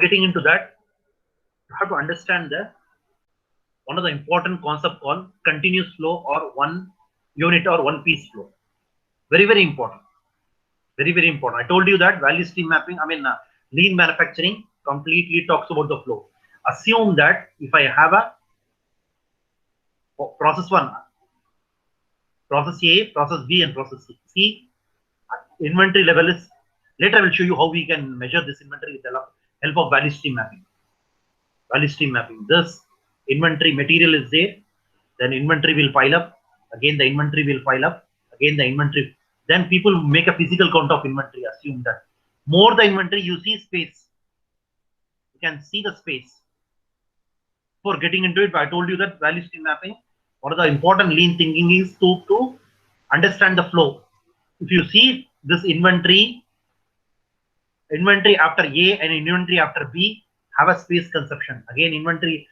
getting into that, you have to understand the one of the important concept called continuous flow or one unit or one piece flow. Very, very important. Very, very important. I told you that value stream mapping, lean manufacturing completely talks about the flow. Assume that if I have a process one, process A, process B, and process C. See, inventory level is, later I will show you how we can measure this inventory with the help of value stream mapping. Value stream mapping. This inventory material is there, then inventory will pile up, again the inventory will pile up, again the inventory. Then people make a physical count of inventory. Assume that more the inventory, you see space. You can see the space. For getting into it, I told you that value stream mapping, one of the important lean thinking is to understand the flow. If you see this inventory after A and inventory after B have a space consumption. Again, inventory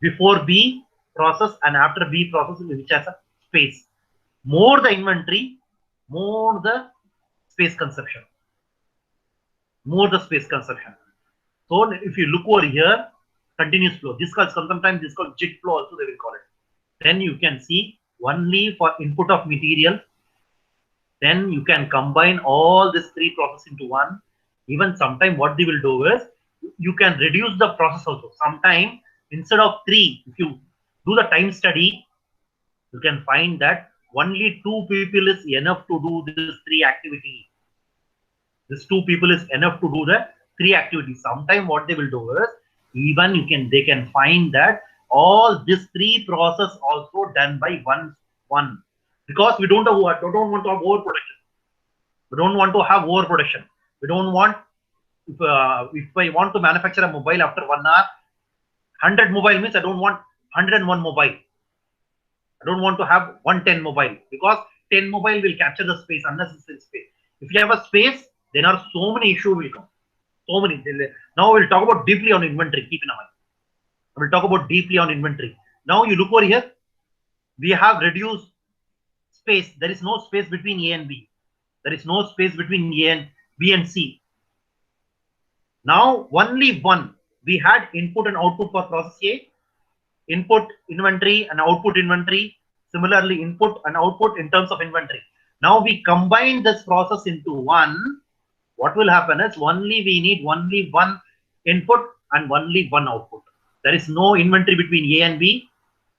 before B process and after B process, which has a space. More the inventory, more the space consumption. More the space consumption. So if you look over here, continuous flow. This calls sometimes this called JIT flow also they will call it. Then you can see only for input of material. Then you can combine all these three processes into one. Even sometime what they will do is you can reduce the process also. Sometime instead of three, if you do the time study, you can find that only two people is enough to do this three activity. This two people is enough to do the three activities. Sometime what they will do is even they can find that all these three process also done by one because we don't want to have overproduction. We don't want to have overproduction. We don't want if I want to manufacture a mobile after 1 hour, 100 mobile means I don't want 101 mobile. I don't want to have 110 mobile because 10 mobile will capture the space, unnecessary space. If you have a space, then are so many issues will come. So many. Now we'll talk about deeply on inventory. Keep in mind. We'll talk about deeply on inventory. Now you look over here. We have reduced space. There is no space between A and B. There is no space between A and B and C. Now only one. We had input and output for process A. Input inventory and output inventory. Similarly, input and output in terms of inventory. Now we combine this process into one. What will happen is we need only one input and only one output. There is no inventory between A and B.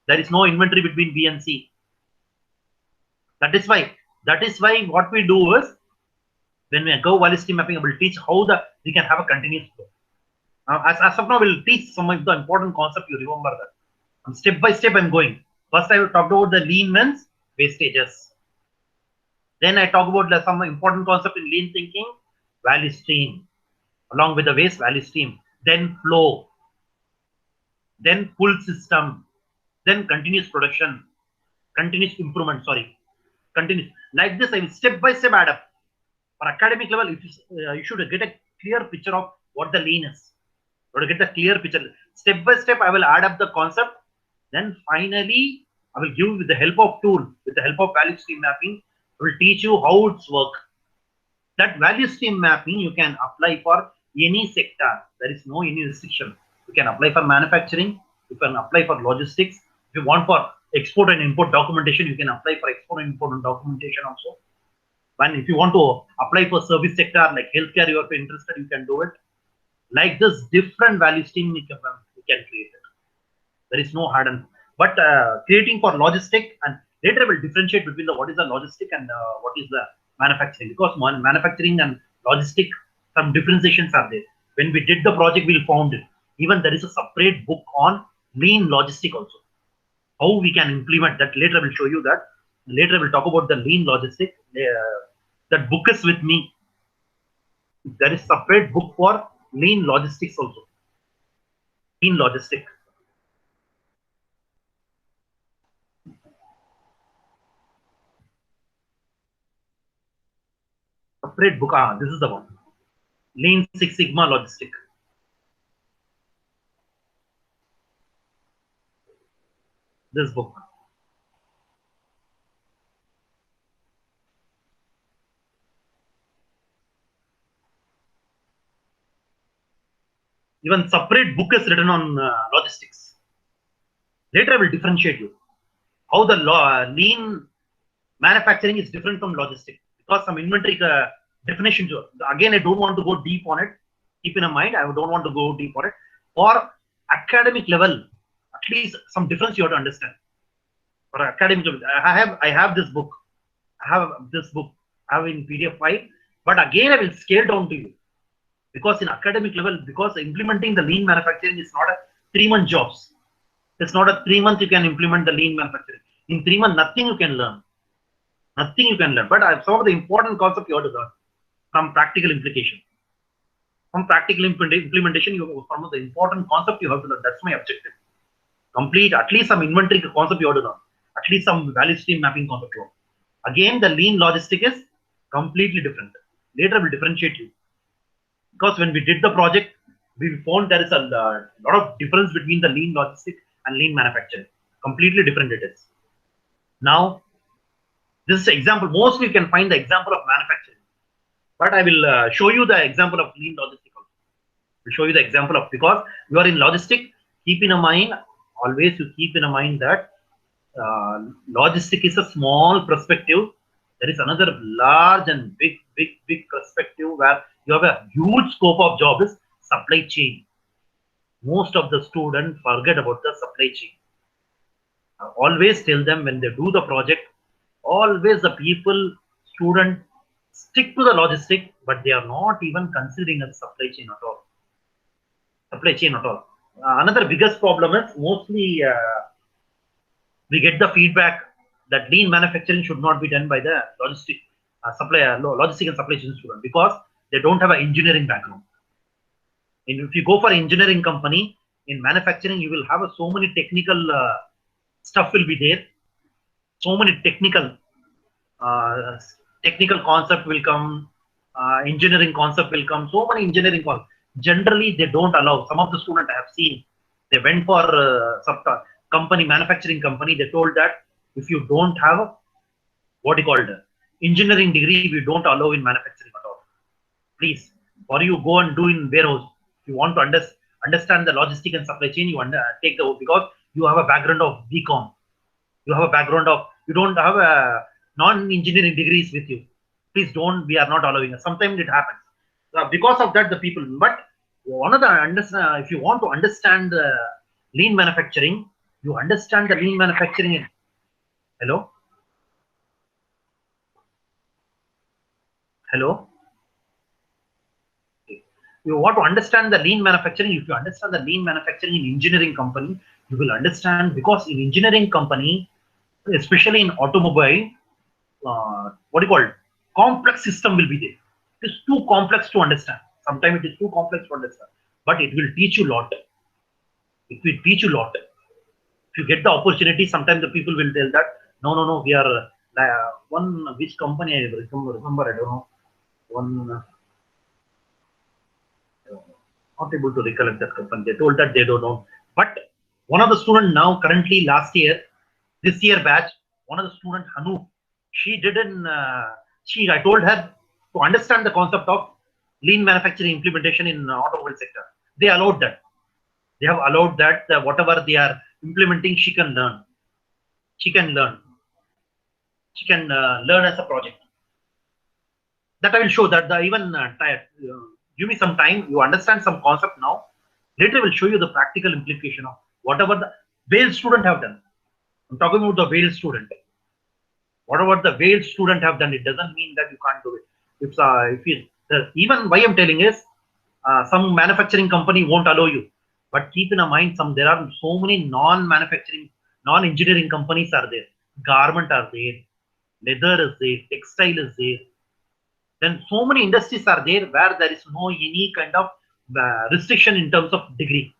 There is no inventory between B and C. That is why what we do is when we go value stream mapping, I will teach how we can have a continuous flow. As of now, we'll teach some of the important concept. You remember that. Step by step, I'm going. First, I will talk about the lean means wastages. Then I talk about some important concept in lean thinking, value stream, along with the waste value stream. Then flow. Then pull system. Then continuous production, continuous improvement. Sorry, continuous. Like this, I will step by step add up. For academic level, you should get a clear picture of what the lean is. To get the clear picture, step by step, I will add up the concept. Then finally, I will give with the help of tool, with the help of value stream mapping, I will teach you how it's work. That value stream mapping you can apply for any sector. There is no any restriction. You can apply for manufacturing. You can apply for logistics. If you want for export and import documentation, you can apply for export and import documentation also. And if you want to apply for service sector like healthcare, you are interested, you can do it. Like this, different value stream we can create it. There is no hard and but creating for logistic, and later I will differentiate between what is the logistic and what is the manufacturing, because manufacturing and logistic some differentiations are there. When we did the project, we found it. Even there is a separate book on lean logistic also. How we can implement that, later I will show you that. Later I will talk about the lean logistic. That book is with me. There is separate book for lean logistics also. Lean logistic. Separate book. This is the one. Lean Six Sigma logistic. This book. Even separate book is written on logistics. Later I will differentiate you how the lean manufacturing is different from logistics, because some inventory definitions. Again, I don't want to go deep on it. Keep in mind, I don't want to go deep on it. For academic level, at least some difference you have to understand. For academic level, I have this book. I have in PDF file, but again I will scale down to you, because in academic level, because implementing the lean manufacturing is not a 3-month jobs. It's not a 3 months you can implement the lean manufacturing. In 3 months, nothing you can learn. Nothing you can learn. But some of the important concepts you have to learn from practical implication. From practical implementation, some of the important concept you have to learn. That's my objective. Complete at least some inventory concept you have to learn. At least some value stream mapping concept. Again, the lean logistic is completely different. Later, we'll differentiate you. Because when we did the project, we found there is a lot of difference between the lean logistic and lean manufacturing. Completely different it is. Now, this is example. Mostly you can find the example of manufacturing, but I will show you the example of lean logistic also. I'll show you the example of, because you are in logistic. Keep in mind, always you keep in mind that logistic is a small perspective. There is another large and big perspective where you have a huge scope of job is supply chain. Most of the students forget about the supply chain. I always tell them when they do the project, always the student stick to the logistic, but they are not even considering a supply chain at all. Supply chain at all. Another biggest problem is mostly we get the feedback that lean manufacturing should not be done by the logistic logistic and supply chain student, because they don't have an engineering background. And if you go for engineering company, in manufacturing, you will have so many technical stuff will be there. So many technical concept will come, engineering concept will come. So many engineering concepts. Generally, they don't allow. Some of the students I have seen, they went for manufacturing company. They told that if you don't have what you called engineering degree, we don't allow in manufacturing at all. Please, or you go and do in warehouse. If you want to understand the logistic and supply chain, you take the, because you have a background of BCom. You have a background of, you don't have a non-engineering degrees with you. Please don't, we are not allowing it. Sometimes it happens. Because of that, the people, but one of the, if you want to understand the lean manufacturing, you understand the lean manufacturing. Hello? Hello? You want to understand the lean manufacturing. If you understand the lean manufacturing in engineering company, you will understand, because in engineering company, especially in automobile, what do you call it? Complex system will be there. It is too complex to understand. Sometimes it is too complex to understand, but it will teach you a lot. It will teach you a lot. If you get the opportunity, sometimes the people will tell that, no, we are which company I remember, I don't know. One, not able to recollect that company. They told that they don't know. But one of the students now, currently last year, this year batch, one of the students, Hanu, she didn't, I told her to understand the concept of lean manufacturing implementation in automobile sector. They allowed that. They have allowed that whatever they are implementing, she can learn. She can learn. She can learn as a project. That I will show that give me some time. You understand some concept now. Later I will show you the practical implication of whatever the Wales student have done. I'm talking about the Wales student. Whatever the Wales student have done, it doesn't mean that you can't do it. Even why I'm telling is, some manufacturing company won't allow you. But keep in mind, there are so many non-manufacturing, non-engineering companies are there. Garment are there, leather is there, textile is there. Then so many industries are there where there is no any kind of restriction in terms of degree.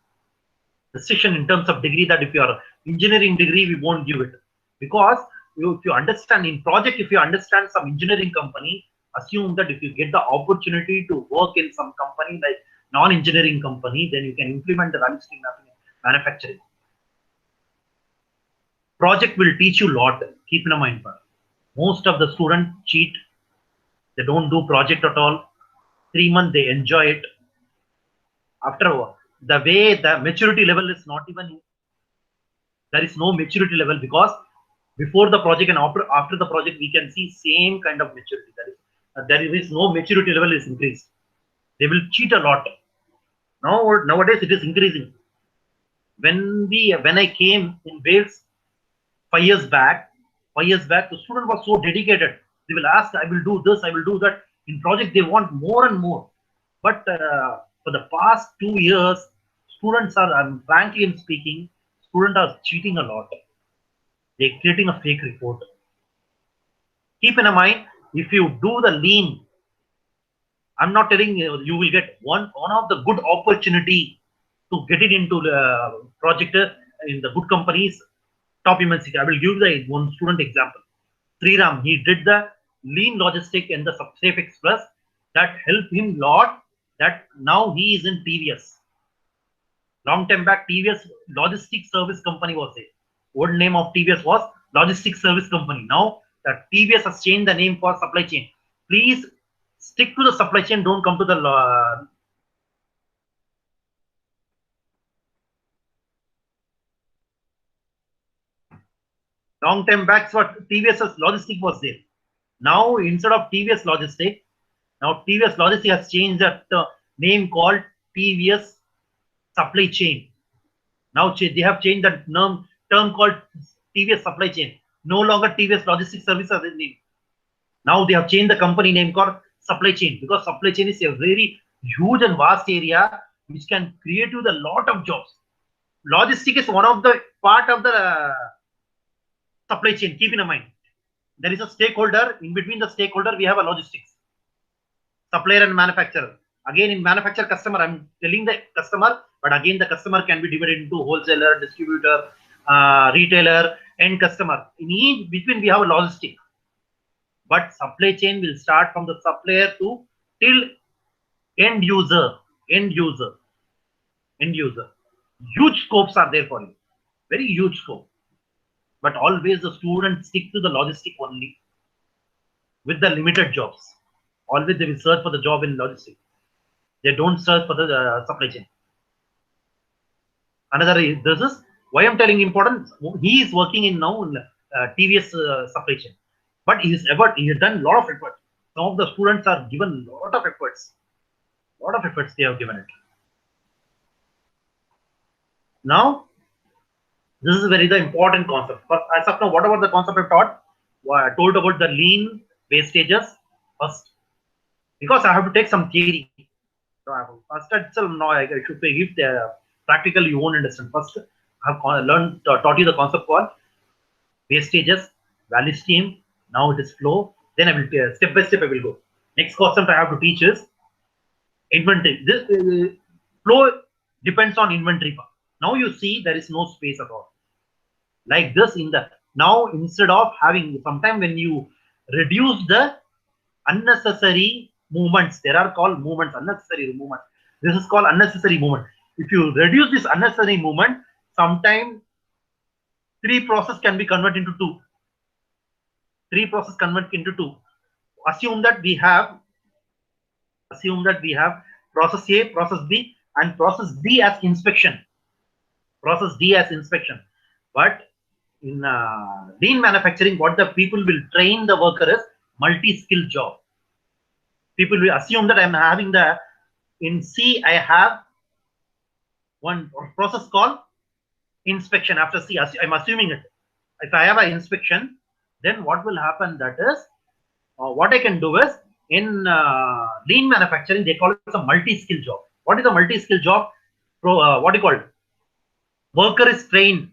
Restriction in terms of degree, that if you are engineering degree, we won't give it. Because if you understand in project, if you understand some engineering company, assume that if you get the opportunity to work in some company like non-engineering company, then you can implement the value stream manufacturing. Project will teach you a lot. Keep in mind, most of the students cheat. They don't do project at all. 3 months they enjoy it. After the way the maturity level is not even, there is no maturity level, because before the project and after the project we can see same kind of maturity. There is no maturity level is increased. They will cheat a lot. Nowadays it is increasing. When I came in Wales 5 years back, the student was so dedicated. They will ask, I will do this, I will do that. In project, they want more and more. But for the past 2 years, students are, frankly I'm speaking, students are cheating a lot. They're creating a fake report. Keep in mind, if you do the lean, I'm not telling you you will get one of the good opportunity to get it into the project in the good companies, top MNC. I will give the one student example. Sriram, he did the lean logistic and the Safe Express. That helped him lot. That now he is in TVS. Long time back, TVS Logistics Service Company was there. Old name of TVS was Logistics Service Company. Now that TVS has changed the name for supply chain. Please stick to the supply chain. Don't come to the long time back. What TVS Logistic was there. Now instead of TVS Logistic, now TVS Logistic has changed the name called TVS Supply Chain. Now they have changed the term called TVS Supply Chain. No longer TVS Logistics Service as the name. Now they have changed the company name called Supply Chain, because supply chain is a very huge and vast area which can create you a lot of jobs. Logistic is one of the part of the supply chain. Keep in mind, there is a stakeholder. In between the stakeholder, we have a logistics, supplier and manufacturer. Again, in manufacturer customer, I'm telling the customer, but again the customer can be divided into wholesaler, distributor, retailer, and customer. In each between we have a logistic. But supply chain will start from the supplier to till end user. Huge scopes are there for you, very huge scope. But always the students stick to the logistic only with the limited jobs. Always they will search for the job in logistic. They don't search for the supply chain. Another is, this is why I'm telling important. He is working in now in TVS supply chain, but he has done a lot of effort. Some of the students are given a lot of efforts. They have given it. Now, this is very the important concept. But as of now, whatever the concept I've taught, I told about the lean wastages first, because I have to take some theory. So first itself, now I should give the practical. You won't understand. First, I have taught you the concept called wastages, value stream. Now it is flow. Then I will step by step I will go. Next concept I have to teach is inventory. This flow depends on inventory part. Now you see there is no space at all. Like this in the now, instead of having sometime when you reduce the unnecessary movements, there are called movements, unnecessary movement. This is called unnecessary movement. If you reduce this unnecessary movement, sometime 3 process can be converted into 2. 3 process convert into 2. Assume that we have process A, process B, and process D as inspection. Process D as inspection. But in lean manufacturing, what the people will train the worker is multi-skill job. People will assume that I'm having in C, I have one process called inspection. After C, I'm assuming it. If I have an inspection, then what will happen, that is, what I can do is, in lean manufacturing, they call it a multi-skill job. What is a multi-skill job? What do you call it? Worker is trained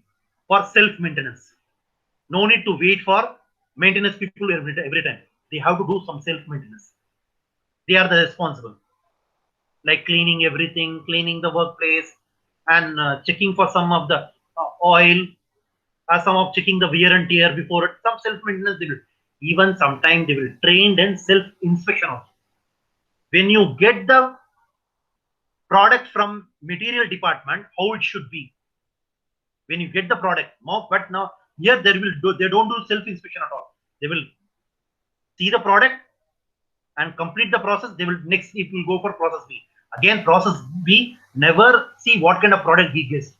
for self-maintenance. No need to wait for maintenance people every time. They have to do some self-maintenance. They are the responsible, like cleaning everything, cleaning the workplace, and checking for some of the oil, some of checking the wear and tear before it. Some self-maintenance they will. Even sometimes they will trained in self-inspection also. When you get the product from material department, how it should be. When you get the product, but now here they don't do self-inspection at all. They will see the product and complete the process. They will next it will go for process B. Again, process B, never see what kind of product he gets.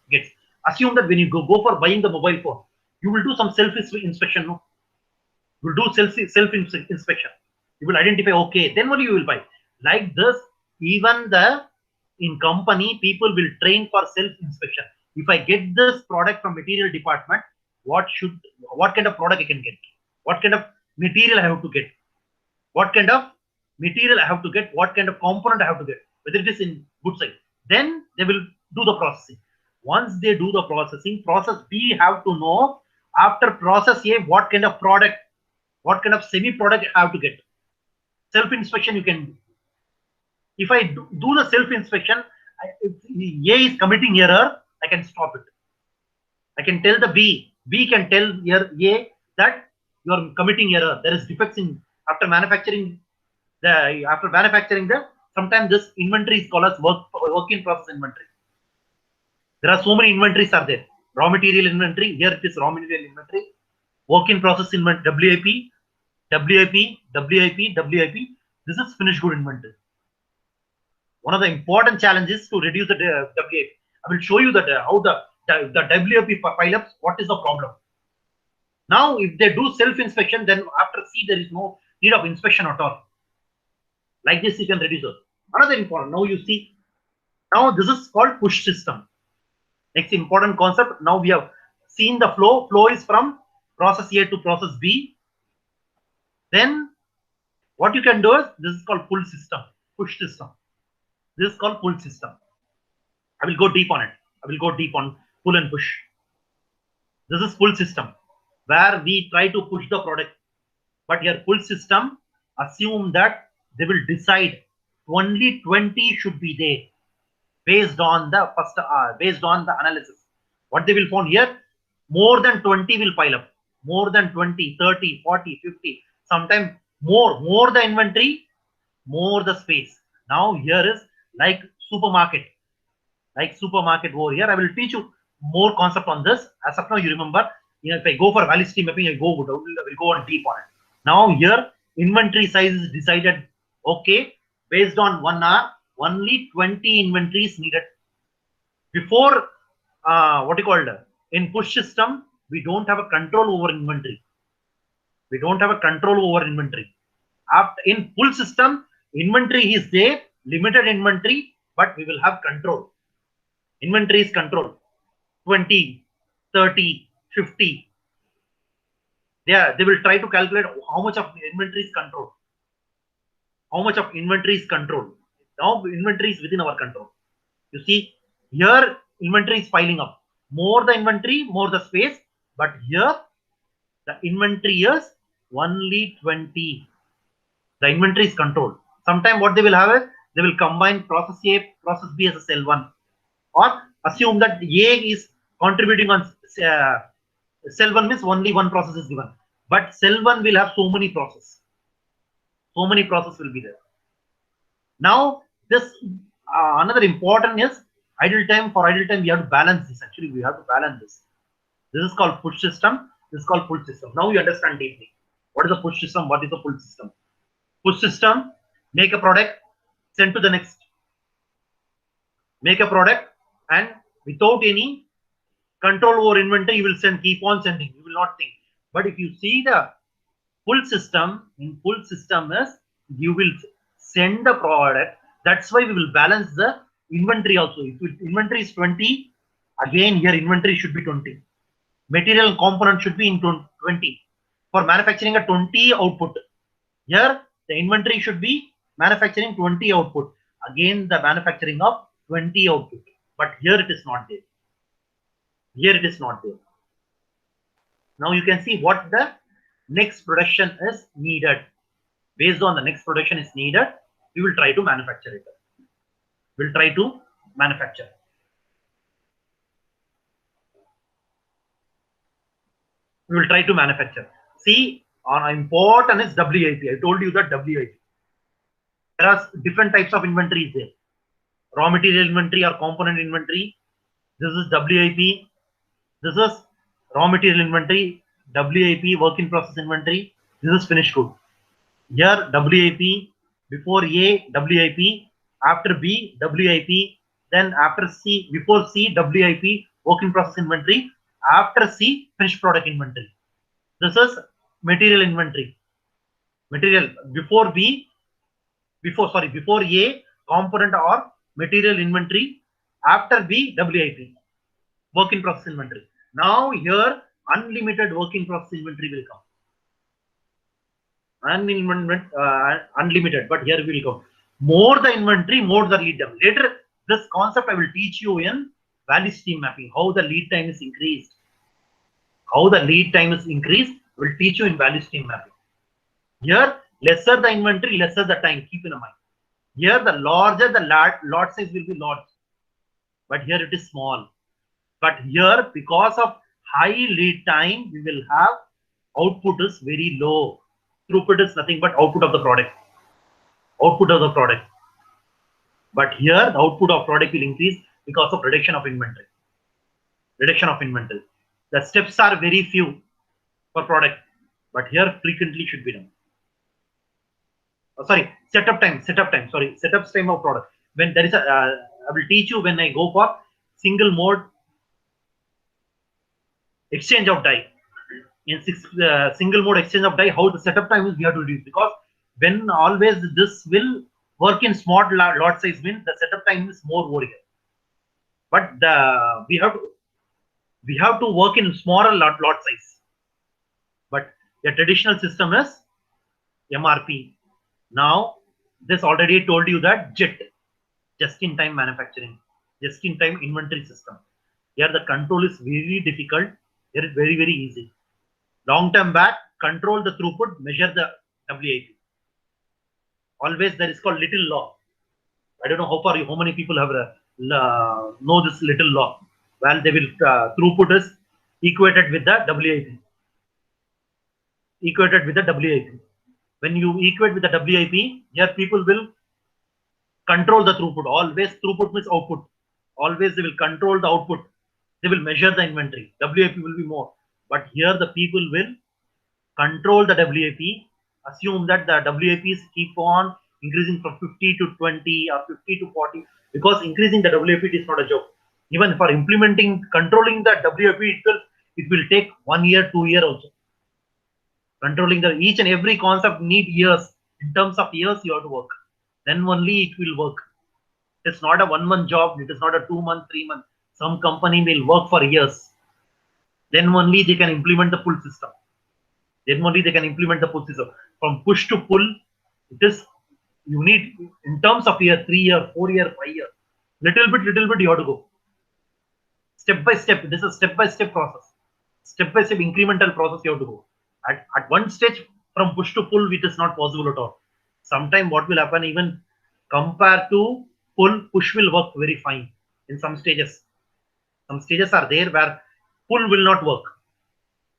Assume that when you go for buying the mobile phone, you will do some self-inspection. No? You will do self-inspection. You will identify, okay, then only you will buy. Like this, even in company, people will train for self-inspection. If I get this product from material department, what kind of product I can get? What kind of material I have to get? What kind of material I have to get? What kind of component I have to get? Whether it is in good side. Then they will do the processing. Once they do the processing, process B have to know after process A what kind of product, what kind of semi-product I have to get. Self-inspection you can do. If I do the self-inspection, if A is committing error, I can stop it. I can tell the B can tell A that you are committing error. There is defects in after manufacturing sometimes this inventory is called as work in process inventory. There are so many inventories are there. Raw material inventory, here it is raw material inventory, work in process inventory, WIP. This is finished good inventory. One of the important challenges to reduce the WIP. I will show you that how the WIP pileups, what is the problem. Now, if they do self-inspection, then after C, there is no need of inspection at all. Like this, you can reduce it. Another important, now you see, now this is called push system. Next important concept, now we have seen the flow. Flow is from process A to process B. Then what you can do is, this is called pull system, push system. This is called pull system. I will go deep on it. I will go deep on pull and push. This is pull system, where we try to push the product. But here pull system, assume that they will decide only 20 should be there based on the based on the analysis. What they will find here, more than 20 will pile up. More than 20, 30, 40, 50, sometimes more the inventory, more the space. Now here is like supermarket over here. I will teach you more concept on this. As of now, you remember, if I go for velocity mapping, I will go on deep on it. Now here, inventory size is decided. Okay, based on 1 hour, only 20 inventories needed. Before, what you call in push system, we don't have a control over inventory. We don't have a control over inventory. After in pull system, inventory is there, limited inventory, but we will have control. Inventory is control. 20, 30, 50. They will try to calculate how much of inventory is controlled. How much of inventory is controlled. Now inventory is within our control. You see, here inventory is piling up. More the inventory, more the space. But here the inventory is only 20. The inventory is controlled. Sometimes what they will have is they will combine process A, process B as a cell 1. Or assume that A is contributing on cell 1 means only one process is given. But cell 1 will have so many processes. So many processes will be there. Now, this another important is idle time. For idle time, we have to balance this. Actually, we have to balance this. This is called push system. This is called pull system. Now you understand deeply. What is a push system? What is a pull system? Push system, make a product, send to the next. Make a product and without any control over inventory, you will keep on sending. You will not think. But if you see the pull system, in pull system is you will send the product. That's why we will balance the inventory also. If inventory is 20, again here inventory should be 20. Material component should be in 20. For manufacturing a 20 output, here the inventory should be manufacturing 20 output. Again the manufacturing of 20 output. But here it is not there. Here it is not there. Now you can see what the next production is needed. Based on the next production is needed, we will try to manufacture it. We'll try to manufacture. We will try to manufacture. See, on important is WIP. I told you that WIP. There are different types of inventories there. Raw material inventory or component inventory. This is WIP. This is raw material inventory. WIP, work in process inventory. This is finished good. Here WIP, before A, WIP. after B, WIP, then after C, before C, WIP, work in process inventory, after C, finished product inventory. This is material inventory. Material before B, before A, component or material inventory, after B, WIP, work in process inventory. Now here, unlimited work in process inventory will come. Unlimited, but here we will go. More the inventory, more the lead time. Later, this concept I will teach you in value stream mapping, how the lead time is increased. How the lead time is increased, will teach you in value stream mapping. Here, lesser the inventory, lesser the time, keep in mind. Here, the larger the lot size will be large, but here it is small. But here, because of high lead time, we will have output is very low. Throughput is nothing but output of the product. Output of the product. But here, the output of product will increase because of reduction of inventory. Reduction of inventory. The steps are very few for product, but here frequently should be done. Setup time. Setup time of product. When there is a, I will teach you when I go for single mode exchange of die. In single mode exchange of die, how the setup time is we have to reduce, because when always this will work in small lot size means the setup time is more over here. But we have to work in smaller lot size. But the traditional system is MRP. Now this already told you that JIT, just in time manufacturing, just in time inventory system. Here the control is very difficult. Here is very easy. Long term back, control the throughput, measure the WIP. Always there is called little law. I don't know how many people have know this little law. Well, they will throughput is equated with the WIP. Equated with the WIP. When you equate with the WIP, here people will control the throughput. Always throughput means output. Always they will control the output. They will measure the inventory. WIP will be more. But here the people will control the WIP. Assume that the WIPs keep on increasing from 50 to 20 or 50 to 40, because increasing the WIP is not a joke. Even for implementing, controlling the WIP itself, it will take 1 year, 2 years also. Controlling the each and every concept need years. In terms of years, you have to work. Then only it will work. It's not a 1 month job. It is not a 2 month, 3 month. Some company will work for years. Then only they can implement the full system. Then only they can implement the full system. From push to pull, it is, you need in terms of year, 3 year, 4 year, 5 year. Little bit you have to go. Step by step. This is a step-by-step process. Step-by-step incremental process you have to go. At one stage, from push to pull, it is not possible at all. Sometime what will happen, even compared to pull, push will work very fine in some stages. Some stages are there where pull will not work.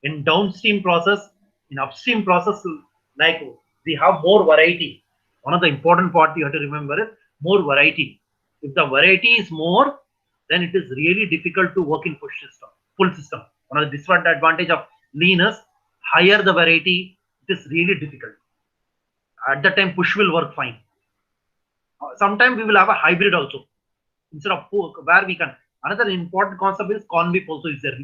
In downstream process, in upstream process, like we have more variety. One of the important part you have to remember is more variety. If the variety is more, then it is really difficult to work in push system, pull system. One of the disadvantage of lean is higher the variety, it is really difficult. At that time, push will work fine. Sometimes we will have a hybrid also. Instead of pull, where we can. Another important concept is convip also is there,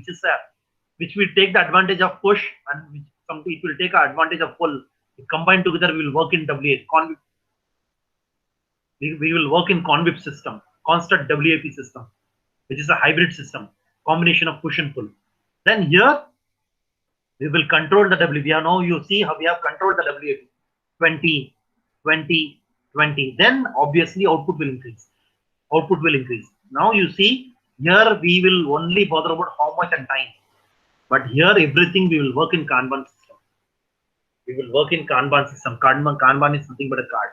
which will take the advantage of push, and which it will take the advantage of pull. Combined together, we will work in WIP. We will work in convip system, constant WIP system, which is a hybrid system, combination of push and pull. Then here, we will control the WIP. Now you see how we have controlled the WIP. 20, 20, 20. Then obviously output will increase. Output will increase. Now you see, here we will only bother about how much and time. But here everything we will work in Kanban system. We will work in Kanban system. Kanban is nothing but a card.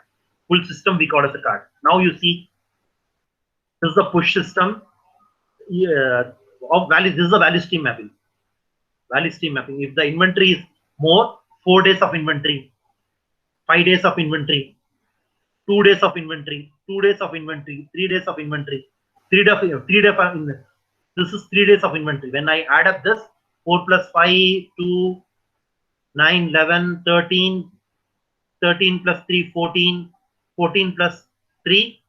Full system we call as a card. Now you see, this is the push system. Of value, this is the value stream mapping. Value stream mapping. If the inventory is more, 4 days of inventory, 5 days of inventory, 2 days of inventory, 2 days of inventory, 3 days of inventory, 3 days of inventory. This is 3 days of inventory. When I add up this, 4 plus 5, 2, 9, 11, 13, 13 plus 3, 14, 14 plus 3,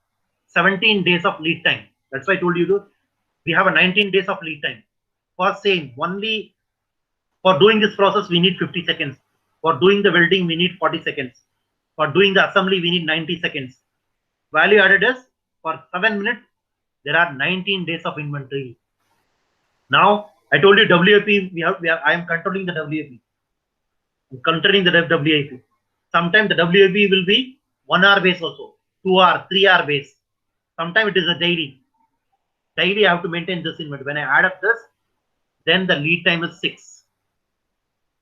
17 days of lead time. That's why I told you we have a 19 days of lead time. For saying only for doing this process, we need 50 seconds. For doing the welding, we need 40 seconds. For doing the assembly, we need 90 seconds. Value added is for 7 minutes, there are 19 days of inventory. Now, I told you WIP, I am controlling the WIP. I'm controlling the WIP. Sometimes the WIP will be 1 hour base also, 2 hour, 3 hour base. Sometimes it is a daily. Daily I have to maintain this inventory. When I add up this, then the lead time is 6.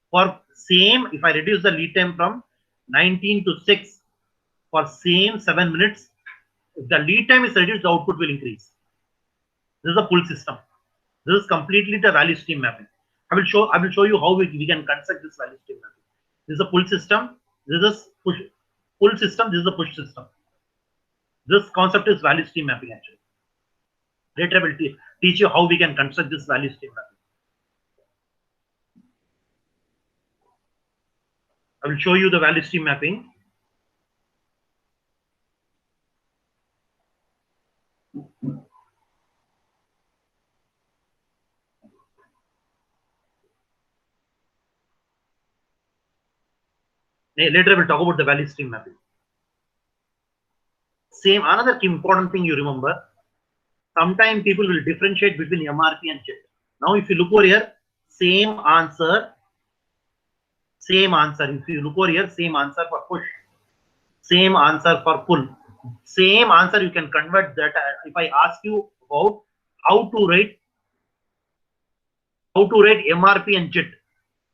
For same, if I reduce the lead time from 19 to 6, for same 7 minutes, if the lead time is reduced, the output will increase. This is a pull system. This is completely the value stream mapping. I will show you how we can construct this value stream mapping. This is a pull system. This is pull system. This is a push system. This concept is value stream mapping actually. Later I will teach you how we can construct this value stream mapping. I will show you the value stream mapping. Later I will talk about the value stream mapping. Same, another important thing you remember, sometimes people will differentiate between MRP and JIT. Now if you look over here, same answer. If you look over here, same answer for push, same answer for pull, same answer you can convert that. If I ask you about how to write MRP and JIT.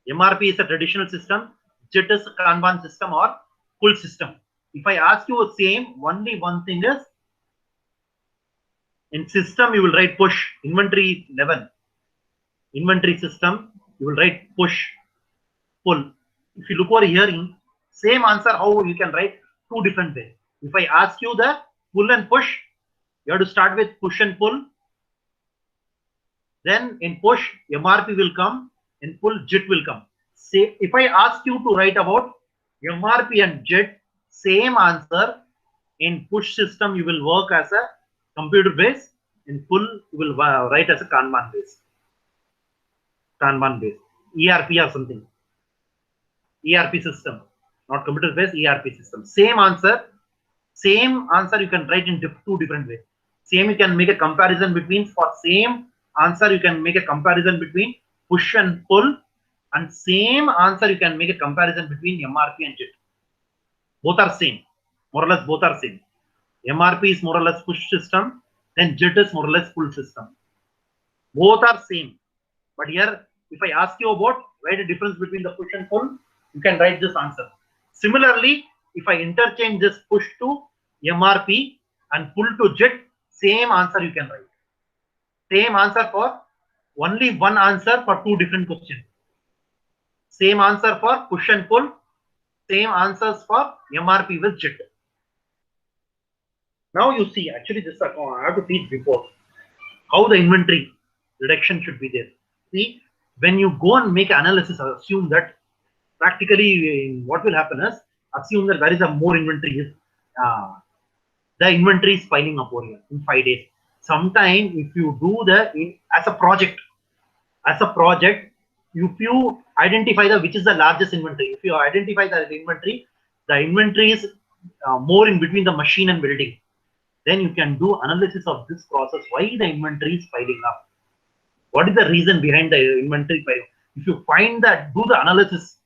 MRP is a traditional system, JIT is a Kanban system or pull system. If I ask you the same, only one thing is, in system you will write push, inventory level, inventory system, you will write push, pull. If you look over here, same answer, how you can write two different ways. If I ask you the pull and push, you have to start with push and pull. Then in push, MRP will come, in pull, JIT will come. Say, if I ask you to write about MRP and JIT, same answer. In push system, you will work as a computer base. In pull, you will write as a Kanban base. Kanban base, ERP or something. ERP system, not computer base, ERP system. Same answer you can write in two different ways. Same, you can make a comparison between, for same answer you can make a comparison between push and pull, and same answer you can make a comparison between MRP and JIT. Both are same, more or less both are same. MRP is more or less push system, then JIT is more or less pull system. Both are same, but here if I ask you about write a difference between the push and pull, you can write this answer. Similarly, if I interchange this push to MRP and pull to JIT, same answer you can write. Same answer for only one answer for two different questions. Same answer for push and pull, same answers for MRP with JIT. Now you see, actually this I have to teach before how the inventory reduction should be there. See, when you go and make analysis, assume that practically what will happen is, assume that there is a more inventory, the inventory is piling up over here in 5 days. Sometime if you do as a project, if you identify which is the largest inventory, if you identify the inventory is more in between the machine and building, then you can do analysis of this process, why the inventory is piling up. What is the reason behind the inventory piling? If you find that, do the analysis.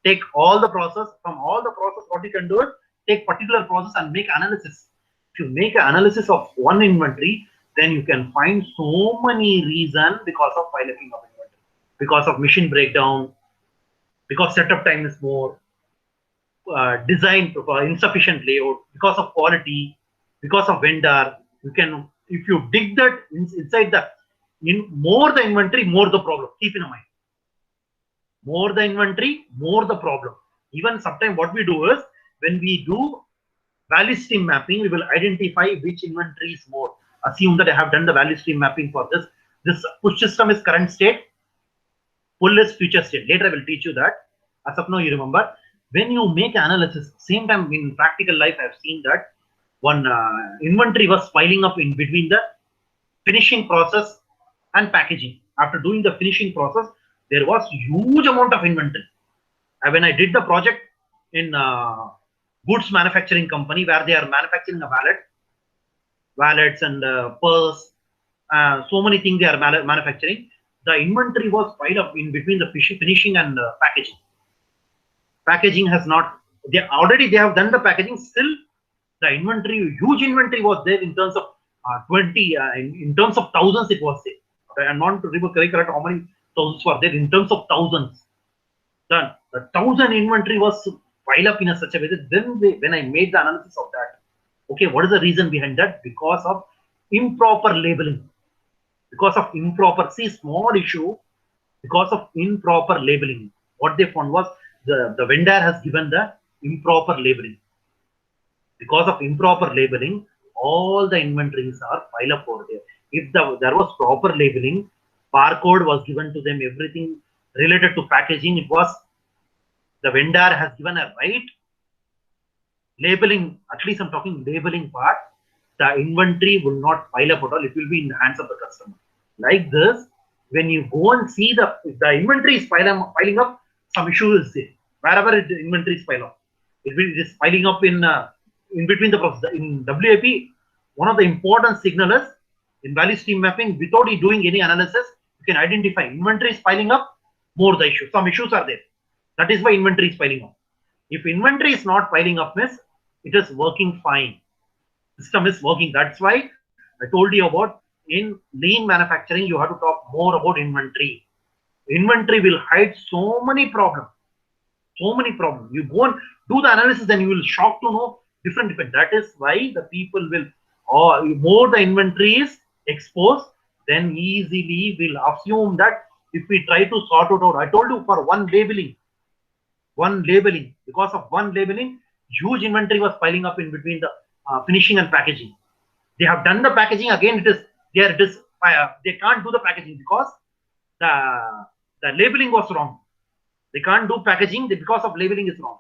Take all the process, from all the process, what you can do is take particular process and make analysis. If you make an analysis of one inventory, then you can find so many reasons because of piling of inventory. Because of machine breakdown, because setup time is more, design insufficient layout, because of quality, because of vendor. You can, if you dig that inside more the inventory, more the problem. Keep in mind, more the inventory, more the problem. Even sometimes what we do is, when we do value stream mapping, we will identify which inventory is more. Assume that I have done the value stream mapping for this. This push system is current state, pull is future state. Later I will teach you that. As of now, you remember, when you make analysis, same time in practical life, I have seen that one inventory was piling up in between the finishing process and packaging. After doing the finishing process, there was huge amount of inventory. When I did the project in goods manufacturing company where they are manufacturing a wallets and purse, so many things they are manufacturing. The inventory was piled up in between the finishing and packaging. Packaging has not, they have done the packaging, still the inventory, huge inventory was there in terms of 20, in terms of thousands it was there. Okay, I'm not to correct how many thousands were there, in terms of thousands. The 1,000 inventory was piled up in a such a way that then when I made the analysis of that, okay, what is the reason behind that? Because of improper labeling. Because of improper, see, small issue, because of improper labeling. What they found was the vendor has given the improper labeling. Because of improper labeling, all the inventories are piled up over there. If there was proper labeling, barcode was given to them, everything related to packaging, it was, the vendor has given a right labeling, at least I'm talking labeling part, the inventory will not pile up at all, it will be in the hands of the customer. Like this, when you go and see the inventory is piling up, some issue is there. Wherever the inventory is piling up, it is piling up in between the process. In WIP, one of the important signalers in value stream mapping, without doing any analysis, you can identify inventory is piling up, more the issue. Some issues are there. That is why inventory is piling up. If inventory is not piling up, means it is working fine. System is working. That's why I told you about, in lean manufacturing, you have to talk more about inventory. Inventory will hide so many problems. So many problems. You go and do the analysis, then you will shock to know different. That is why the people will, more the inventory is exposed, then easily will assume that if we try to sort it out. I told you, for one labeling, because of one labeling, huge inventory was piling up in between the finishing and packaging. They have done the packaging, again it is there, it is they can't do the packaging because the labeling was wrong. They can't do packaging because of labeling is wrong.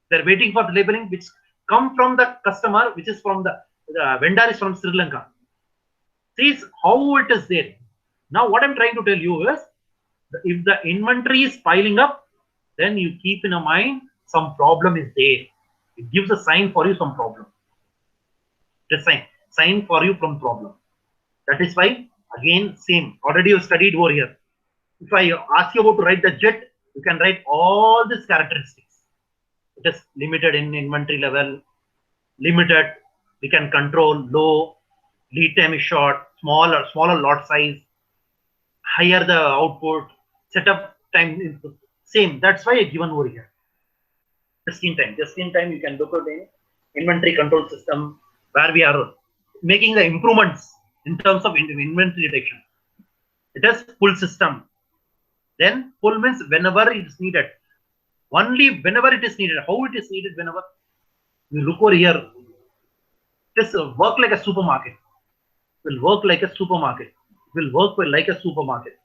They're waiting for the labeling which come from the customer, which is from the vendor is from Sri Lanka. See how it is there. Now what I'm trying to tell you is, if the inventory is piling up, then you keep in mind some problem is there. It gives a sign for you some problem. Just sign for you from problem. That is why, again, same. Already you studied over here. If I ask you about to write the jet, you can write all these characteristics. It is limited in inventory level, limited, we can control, low, lead time is short, smaller lot size, higher the output, setup time is same. That's why I given over here. Just in time, you can look at the inventory control system where we are making the improvements in terms of inventory detection. It is full system. Then full means whenever it is needed. Only whenever it is needed. How it is needed? Whenever you look over here, this work like a supermarket. Will work like a supermarket. Will work like a supermarket.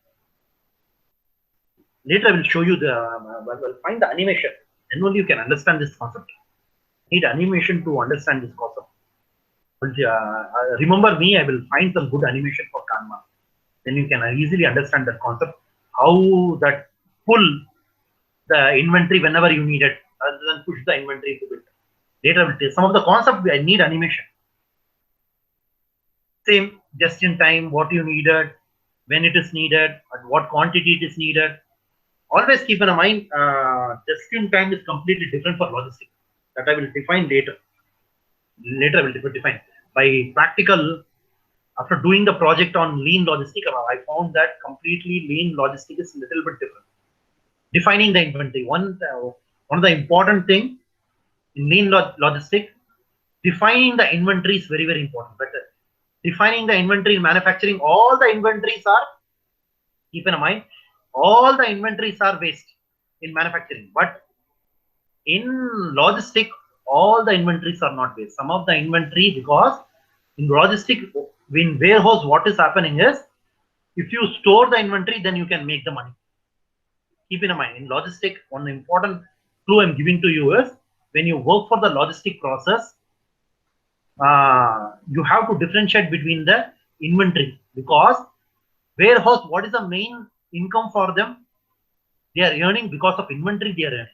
Later I will show you we'll find the animation. Then only you can understand this concept. Need animation to understand this concept. But remember me, I will find some good animation for Canva. Then you can easily understand that concept. How that pull the inventory whenever you need it, rather than push the inventory to it. Later I will tell some of the concept I need animation. Same, just in time, what you needed, when it is needed, at what quantity it is needed. Always keep in mind, just in time is completely different for logistics. That I will define later. Later I will define. By practical, after doing the project on lean logistics, I found that completely lean logistics is a little bit different. Defining the inventory. One of the important thing in lean logistics, defining the inventory is very, very important. But defining the inventory in manufacturing, all the inventories are, keep in mind, all the inventories are waste in manufacturing. But in logistic, all the inventories are not waste. Some of the inventory, because in logistic, in warehouse, what is happening is, if you store the inventory, then you can make the money. Keep in mind, in logistic, one important clue I'm giving to you is, when you work for the logistic process, you have to differentiate between the inventory, because warehouse, what is the main income for them? They are earning because of inventory, they are earning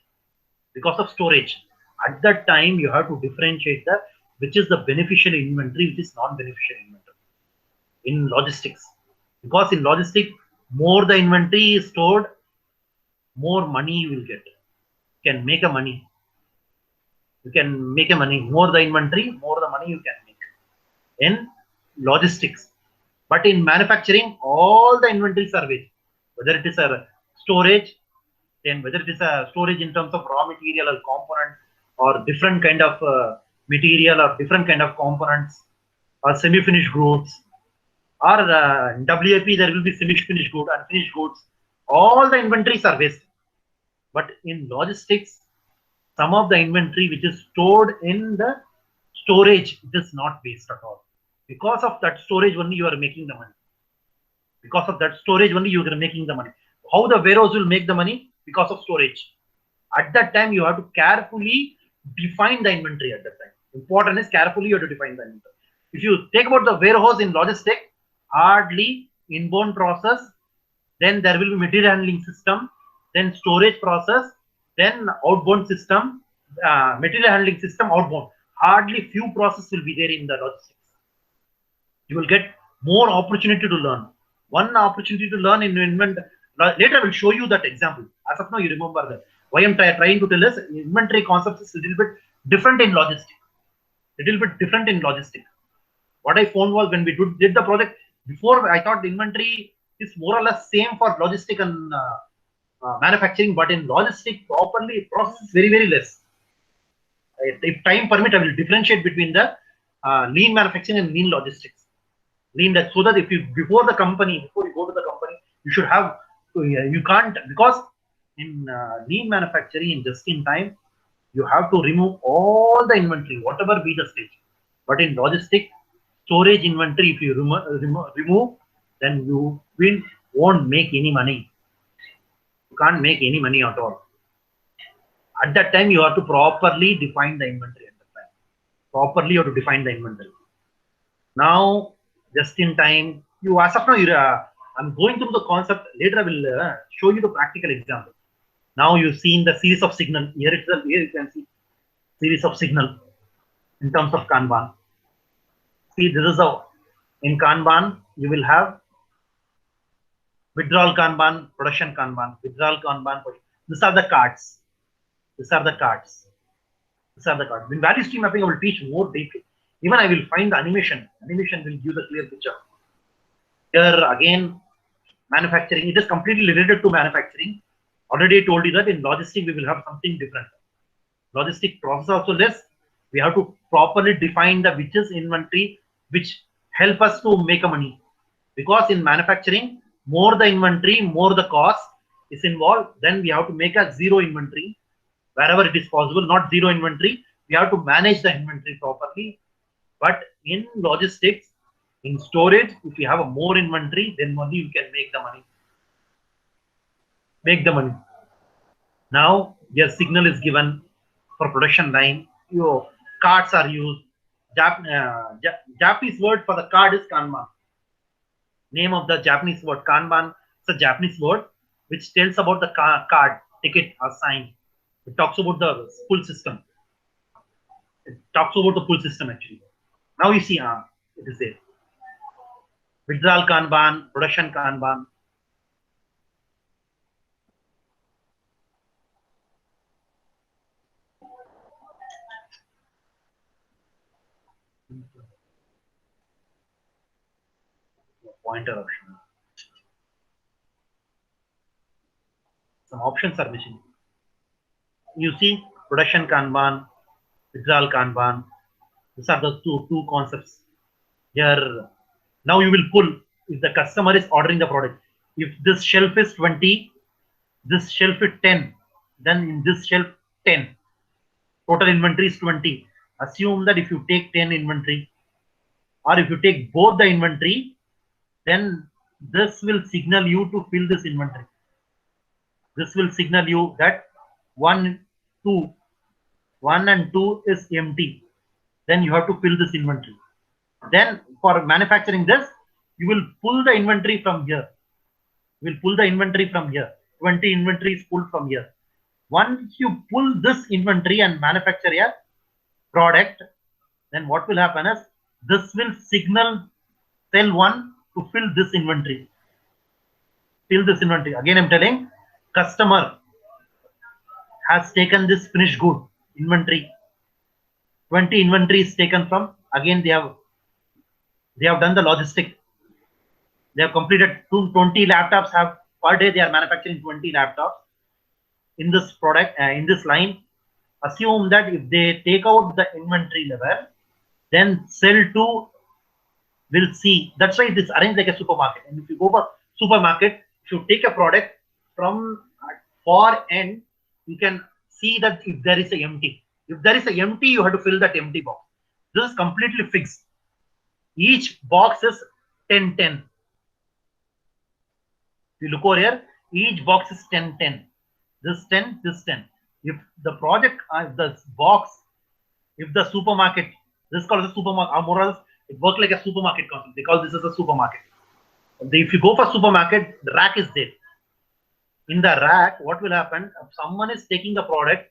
because of storage. At that time, you have to differentiate the which is the beneficial inventory, which is non-beneficial inventory in logistics. Because in logistics, more the inventory is stored, more money you will get. You can make a money. You can make a money. More the inventory, more the money you can make in logistics. But in manufacturing, all the inventories are waste. Whether it is a storage, then whether it is a storage in terms of raw material or component, or different kind of material or different kind of components, or semi-finished goods, or WAP, there will be semi-finished goods and finished goods. All the inventories are waste. But in logistics, some of the inventory which is stored in the storage, it is not waste at all. Because of that storage only you are making the money. Because of that storage only you are making the money. How the warehouse will make the money? Because of storage. At that time, you have to carefully define the inventory at that time. Important is carefully you have to define the inventory. If you take about the warehouse in logistics, hardly inbound process, then there will be material handling system, then storage process, then outbound system, material handling system, outbound. Hardly few processes will be there in the logistics. You will get more opportunity to learn. One opportunity to learn in inventory. Later, I will show you that example. As of now, you remember that. Why I'm trying to tell is inventory concept is a little bit different in logistics. Little bit different in logistics. What I found was when we did the project before, I thought the inventory is more or less same for logistic and manufacturing, but in logistic properly process is very less. If time permit, I will differentiate between the lean manufacturing and lean logistics. Lean that, so that if you before you go to the company, you should have you can't, because in lean manufacturing in just in time, you have to remove all the inventory, whatever be the stage. But in logistic storage inventory, if you remove, then you won't make any money. You can't make any money at all. At that time, you have to properly define the inventory. At that time, properly you have to define the inventory. Now, just in time, you as of now, I'm going through the concept. Later, I will show you the practical example. Now you've seen the series of signal. Here itself, here you can see series of signal in terms of Kanban. See, this is how in Kanban you will have withdrawal Kanban, production Kanban, withdrawal Kanban. These are the cards. These are the cards. These are the cards. In value stream mapping, I will teach more deeply. Even I will find the animation. Animation will give the clear picture. Here again, manufacturing. It is completely related to manufacturing. Already I told you that in logistic we will have something different. Logistic process also less. We have to properly define the which is inventory, which help us to make a money. Because in manufacturing, more the inventory, more the cost is involved. Then we have to make a zero inventory wherever it is possible. Not zero inventory. We have to manage the inventory properly. But in logistics, in storage, if you have a more inventory, then only you can make the money. Make the money. Now your signal is given for production line. Your cards are used. Japanese word for the card is Kanban. Name of the Japanese word Kanban. It's a Japanese word which tells about the card, ticket or sign. It talks about the full system. It talks about the full system actually. Now you see, it is there. Withdrawal Kanban, production Kanban. Pointer option. Some options are missing. You see, production Kanban, withdrawal Kanban. These are the two concepts. Here, now you will pull if the customer is ordering the product. If this shelf is 20, this shelf is 10, then in this shelf 10. Total inventory is 20. Assume that if you take 10 inventory, or if you take both the inventory, then this will signal you to fill this inventory. This will signal you that 1 and 2 is empty. Then you have to fill this inventory. Then for manufacturing this, you will pull the inventory from here. You will pull the inventory from here. 20 inventory is pulled from here. Once you pull this inventory and manufacture a product, then what will happen is this will signal cell 1 to fill this inventory. Fill this inventory. Again, I'm telling, customer has taken this finished good inventory. 20 inventory is taken from, again they have done the logistic. They have completed 20 laptops have per day. They are manufacturing 20 laptops in this product, in this line. Assume that if they take out the inventory level, then cell 2 will see. That's why it is arranged like a supermarket. And if you go for supermarket, if you take a product from far end, you can see that if there is a empty. If there is a empty, you have to fill that empty box. This is completely fixed. Each box is 10, 10. If you look over here, each box is 10, 10. This 10, this 10. If the project, the box, if the supermarket, this is called a supermarket, more or less, it works like a supermarket concept because this is a supermarket. If you go for supermarket, the rack is there. In the rack, what will happen? If someone is taking a product,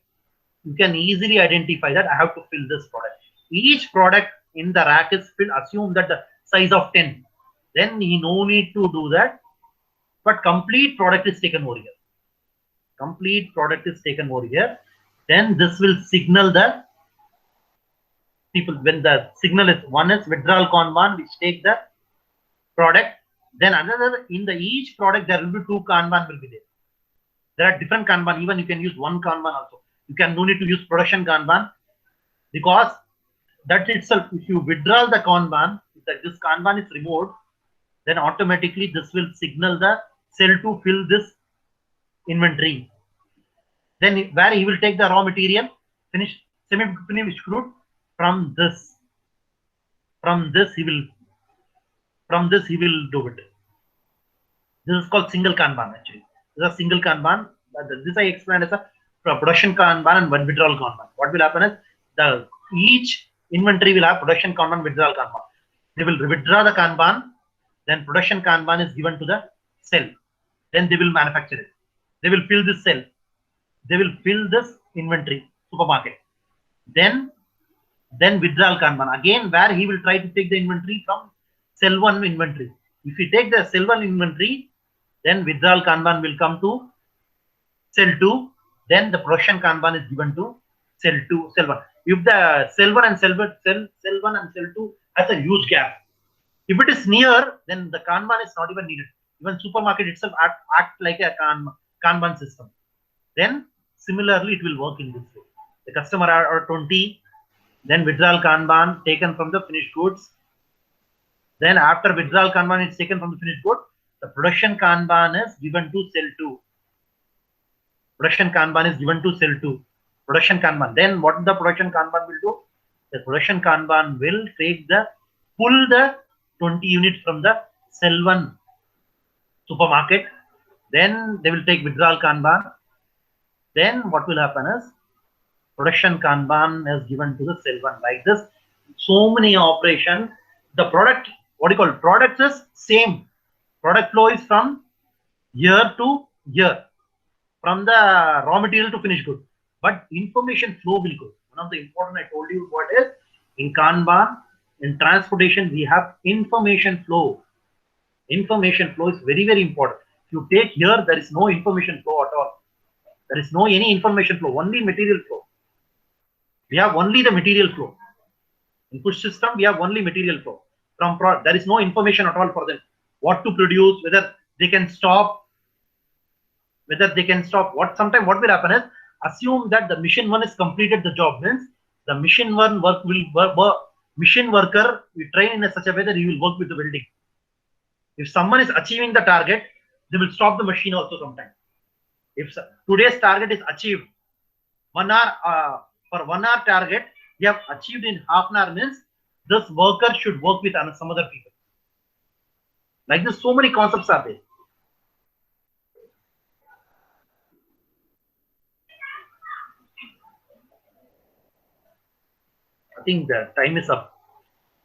you can easily identify that I have to fill this product. Each product in the rack is filled. Assume that the size of 10. Then he no need to do that. But complete product is taken over here. Complete product is taken over here. Then this will signal the people. When the signal is one is withdrawal Kanban, which take the product. Then another, in the each product there will be 2 Kanban will be there. There are different Kanban. Even you can use 1 Kanban also. You can no need to use production Kanban, because that itself, if you withdraw the Kanban, if this Kanban is removed, then automatically this will signal the cell to fill this inventory. Then where he will take the raw material, semi-finished crude from this. From this he will do it. This is called single Kanban actually. This is a single Kanban. This I explained as a production Kanban and one withdrawal Kanban. What will happen is each inventory will have production Kanban, withdrawal Kanban. They will withdraw the Kanban, then production Kanban is given to the cell. Then they will manufacture it. They will fill this cell. They will fill this inventory, supermarket. Then withdrawal Kanban. Again, where he will try to take the inventory from cell 1 inventory. If you take the cell 1 inventory, then withdrawal Kanban will come to cell 2. Then the production Kanban is given to cell 1. If the cell 1 and cell 2 has a huge gap, if it is near, then the Kanban is not even needed. Even supermarket itself act like a Kanban system. Then similarly, it will work in this way. The customer are 20, then withdrawal Kanban taken from the finished goods. Then after withdrawal Kanban is taken from the finished good, the production Kanban is given to cell 2. Production Kanban is given to cell 2. Production Kanban. Then what the production Kanban will do? The production Kanban will pull the 20 units from the cell 1 supermarket. Then they will take withdrawal Kanban. Then what will happen is production Kanban is given to the cell 1. Like this, so many operations. The product, what you call product is same. Product flow is from year to year, from the raw material to finished good. But information flow will go. One of the important I told you what is in Kanban, in transportation, we have information flow. Information flow is very, very important. If you take here, there is no information flow at all. There is no any information flow, only material flow. We have only the material flow. In push system, we have only material flow. From product, there is no information at all for them. What to produce, whether they can stop, Sometimes what will happen is, assume that the mission 1 is completed the job, means the mission 1 mission worker we train in such a way that he will work with the welding. If someone is achieving the target, they will stop the machine also sometimes. If today's target is achieved, 1 hour, for 1 hour target, we have achieved in half an hour, means this worker should work with some other people. Like this, so many concepts are there. I think the time is up.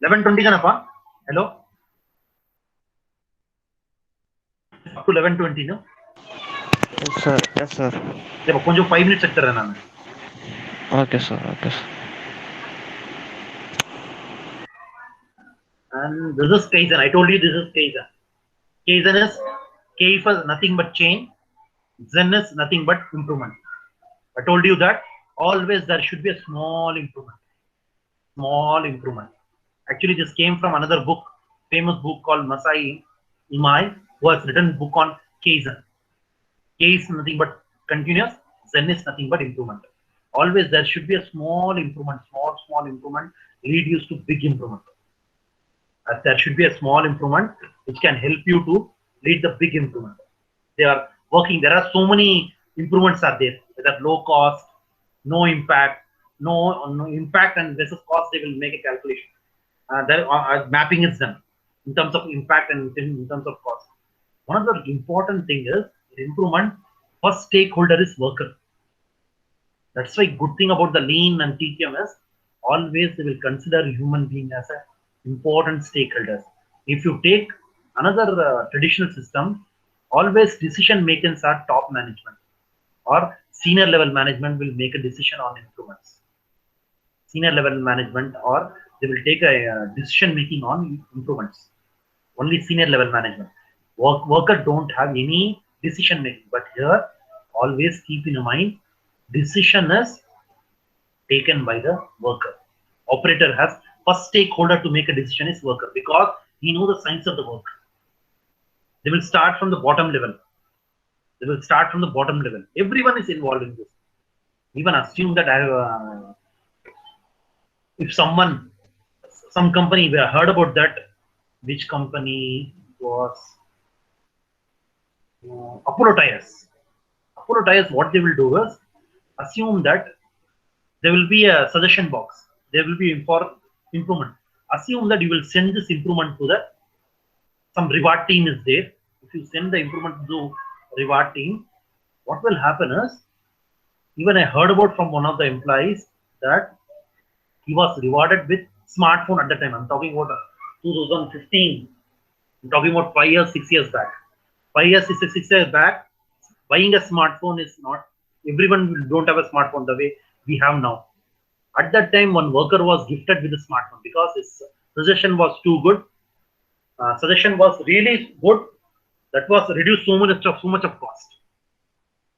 11:20 kanapa? Hello? Up to 11:20, no? Yes, sir. Yes, sir. Yeah, konjam 5 minutes ektarra nanu. Okay, sir. Okay, sir. And this is Kaizen. I told you this is Kaizen. Kaizen is K for nothing but change. Zen is nothing but improvement. I told you that always there should be a small improvement. Small improvement. Actually, this came from another book, famous book called Masai Imai, who has written a book on Kaizen. K is nothing but continuous. Zen is nothing but improvement. Always there should be a small improvement. Small improvement lead you to big improvement. There should be a small improvement which can help you to lead the big improvement. They are working. There are so many improvements are there. Whether low cost, no impact, no impact and versus cost, they will make a calculation. There mapping is done in terms of impact and in terms of cost. One of the important thing is improvement. First stakeholder is worker. That's why good thing about the lean and TTM is always they will consider human being as a important stakeholders. If you take another traditional system, always decision makers are top management or senior level management will make a decision on improvements. Senior level management or they will take a decision making on improvements. Only senior level management. Worker don't have any decision making, but here always keep in mind decision is taken by the worker. Operator has first stakeholder to make a decision is worker because he knows the science of the work. They will start from the bottom level. They will start from the bottom level. Everyone is involved in this. Even assume that if some company, we have heard about that, which company was Apollo Tires. Apollo Tires, what they will do is assume that there will be a suggestion box. There will be for improvement. Assume that you will send this improvement to the some reward team is there. If you send the improvement to reward team, what will happen is even I heard about from one of the employees that he was rewarded with smartphone at the time. I'm talking about 2015. I'm talking about 5 years, 6 years back. 5 years, 6 years back, buying a smartphone is not everyone don't have a smartphone the way we have now. At that time, one worker was gifted with a smartphone because his suggestion was too good. Suggestion was really good. That was reduced so much of cost.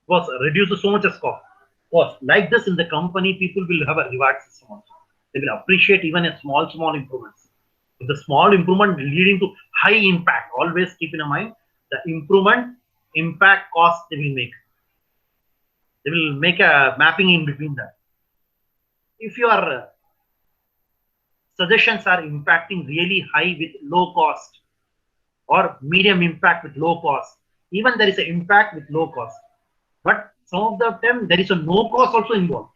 Was reduced so much of cost. Like this in the company, people will have a reward system also. They will appreciate even a small improvements. If the small improvement leading to high impact, always keep in mind the improvement, impact, cost they will make. They will make a mapping in between that. If your suggestions are impacting really high with low cost or medium impact with low cost, even there is an impact with low cost. But some of the time there is a no cost also involved.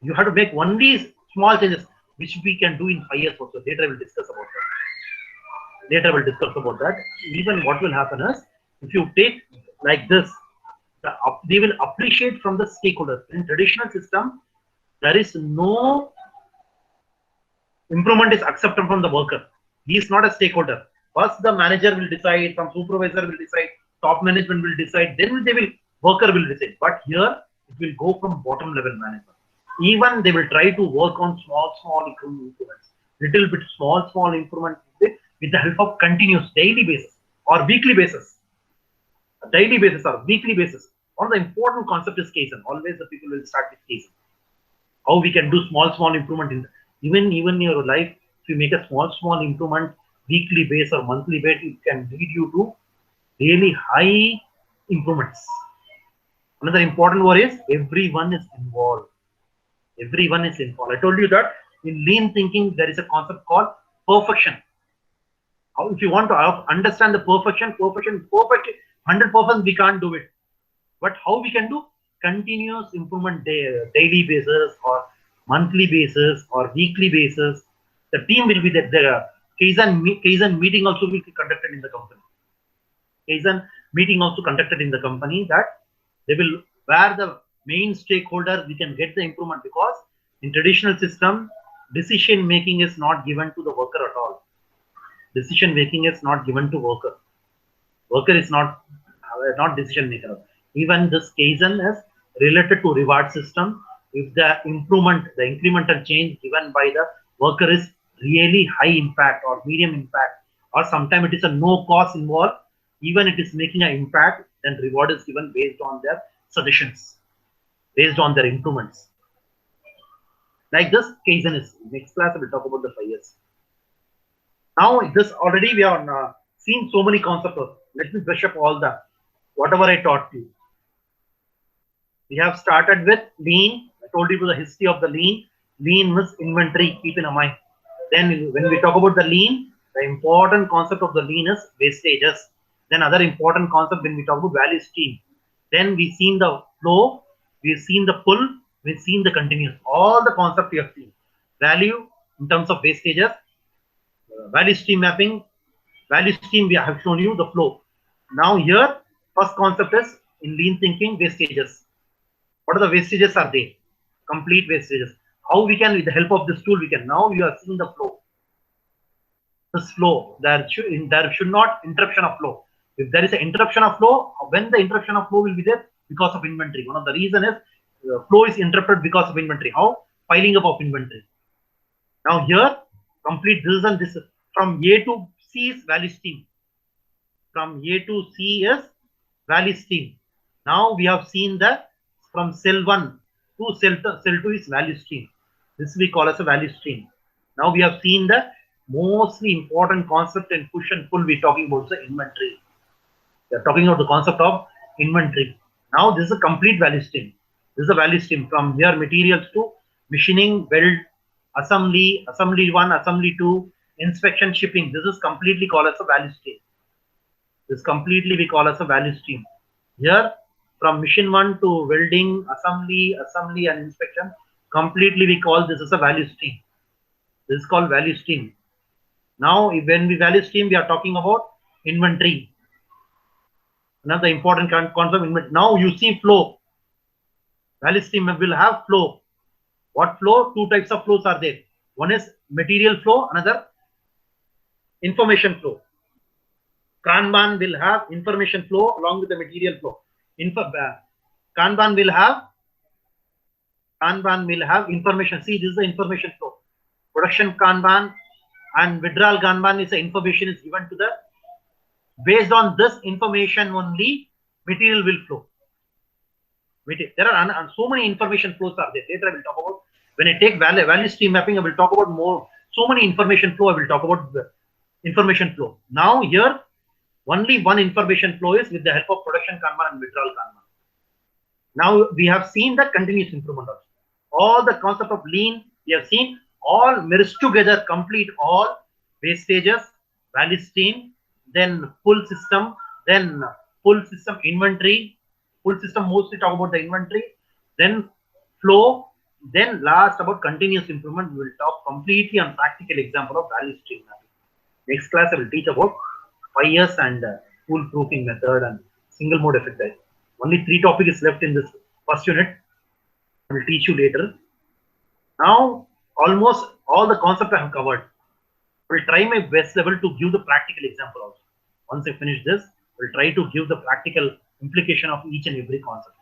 You have to make only small changes, which we can do in 5 years also. Later I will discuss about that. Later I will discuss about that. Even what will happen is, if you take like this, they will appreciate from the stakeholders. In traditional system, there is no improvement is accepted from the worker. He is not a stakeholder. First, the manager will decide, some supervisor will decide, top management will decide, then worker will decide. But here, it will go from bottom level management. Even they will try to work on small improvements, little bit small improvement with the help of continuous daily basis or weekly basis. Daily basis or weekly basis. One of the important concept is Kaizen. Always the people will start with Kaizen. How we can do small improvement in even your life. If you make a small improvement weekly base or monthly base, it can lead you to really high improvements. Another important word is everyone is involved. Everyone is involved. I told you that in lean thinking there is a concept called perfection. How, if you want to understand the perfect 100% we can't do it. But how we can do continuous improvement daily basis or monthly basis or weekly basis. The team will be there. The Kaizen meeting also will be conducted in the company. Kaizen meeting also conducted in the company that they will where the main stakeholder we can get the improvement because in traditional system decision making is not given to the worker at all. Decision making is not given to worker. Worker is not decision maker. Even this Kaizen is related to reward system. If the incremental change given by the worker is really high impact or medium impact, or sometimes it is a no cost involved, even it is making an impact, then reward is given based on their suggestions, based on their improvements. Like this Kaizen is. Next class I will talk about the 5 years. Now this already we are seen so many concepts. Let me brush up all the whatever I taught you. We have started with lean. I told you the history of the lean. Lean means inventory, keep in mind. Then when we talk about the lean, the important concept of the lean is wastages. Then other important concept when we talk about value stream. Then we've seen the flow, we've seen the pull, we've seen the continuous. All the concept we have seen. Value in terms of wastages, value stream mapping, value stream we have shown you the flow. Now here, first concept is in lean thinking, wastages. What are the wastages are there? Complete wastages. How we can, with the help of this tool, we can, now you are seeing the flow. This flow, there should not interruption of flow. If there is an interruption of flow, when the interruption of flow will be there? Because of inventory. One of the reason is flow is interrupted because of inventory. How? Piling up of inventory. Now here, complete this and this. From A to C is value stream. From A to C is value stream. Now we have seen that from cell 1 to cell 2 is value stream. This we call as a value stream. Now we have seen the mostly important concept in push and pull. We're talking about the inventory. We are talking about the concept of inventory. Now this is a complete value stream. This is a value stream from here materials to machining, weld, assembly, assembly 1, assembly 2, inspection, shipping. This is completely called as a value stream. This completely we call as a value stream. Here from machine 1 to welding, assembly and inspection, completely we call this as a value stream. This is called value stream. Now when we value stream, we are talking about inventory. Another important concept. Now you see flow. Value stream will have flow. What flow? Two types of flows are there. One is material flow, another information flow. Kanban will have information flow along with the material flow. Kanban will have information. See, this is the information flow. Production Kanban and withdrawal Kanban is the information is given to the. Based on this information only, material will flow. There are so many information flows are there. Later I will talk about. When I take value stream mapping, I will talk about more. So many information flow. I will talk about the information flow. Now here, only one information flow is with the help of production Kanban and withdrawal Kanban. Now we have seen the continuous improvement also. All the concept of lean, we have seen all merged together, complete all wastages, value stream, then full system inventory, full system mostly talk about the inventory, then flow, then last about continuous improvement. We will talk completely on practical example of value stream mapping. Next class I will teach about 5 years and foolproofing method and single mode effect. Only 3 topics is left in this first unit. I will teach you later. Now almost all the concept I have covered. I will try my best level to give the practical example also. Once I finish this, I will try to give the practical implication of each and every concept.